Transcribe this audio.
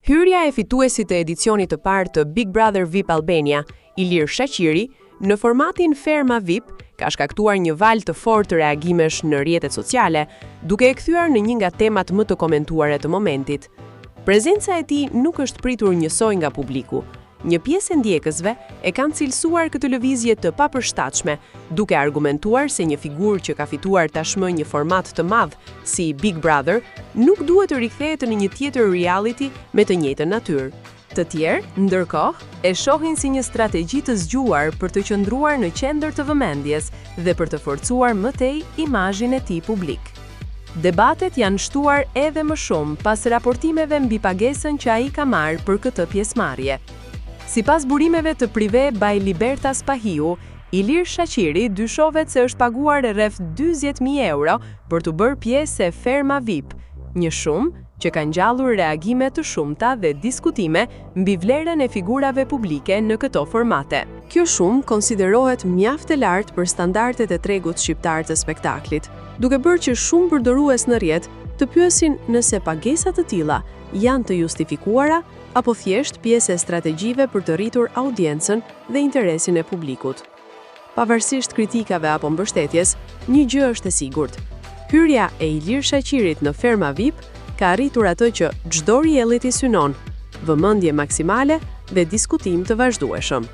Hyrja e fituesit të edicionit të parë të Big Brother VIP Albania, Ilir Shaqiri, në formatin Ferma VIP, ka shkaktuar një valë të fortë të reagimesh në rrjetet sociale, duke e kthyer në një nga temat më të komentuara të momentit. Prezenca e tij nuk është pritur njësoj nga publiku. Një pjesë e ndjekësve e kanë cilësuar këtë lëvizje të papërshtatshme, duke argumentuar se një figurë që ka fituar tashmë një format të madh si Big Brother nuk duhet të rikthehet në një tjetër reality me të njëjtën natyrë. Të tjerë, ndërkohë, e shohin si një strategji të zgjuar për të qëndruar në qendër të vëmendjes dhe për të forcuar më tej imazhin e tij publik. Debatet janë shtuar edhe më shumë pas raportimeve mbi pagesën që ai ka marrë për këtë pjesëmarrje. Sipas burimeve të Prive by Libertas Pahiu, Ilir Shaqiri dyshohet se është paguar rreth 40.000 euro për të bërë pjesë e Ferma VIP, një shumë që ka ngjallur reagime të shumta dhe diskutime mbi vlerën e figurave publike në këto formate. Kjo shumë konsiderohet mjaft e lartë për standardet e tregut shqiptar të spektaklit, duke bërë që shumë përdorues në rrjet të pyesin nëse pagesat të tilla janë të justifikuara apo thjesht pjesë e strategjive për të rritur audiencën dhe interesin e publikut. Pavarësisht kritikave apo mbështetjes, një gjë është e sigurt. Hyrja e Ilir Shaqirit në Ferma VIP ka arritur atë që çdo reality synon: vëmendje maksimale dhe diskutim të vazhdueshëm.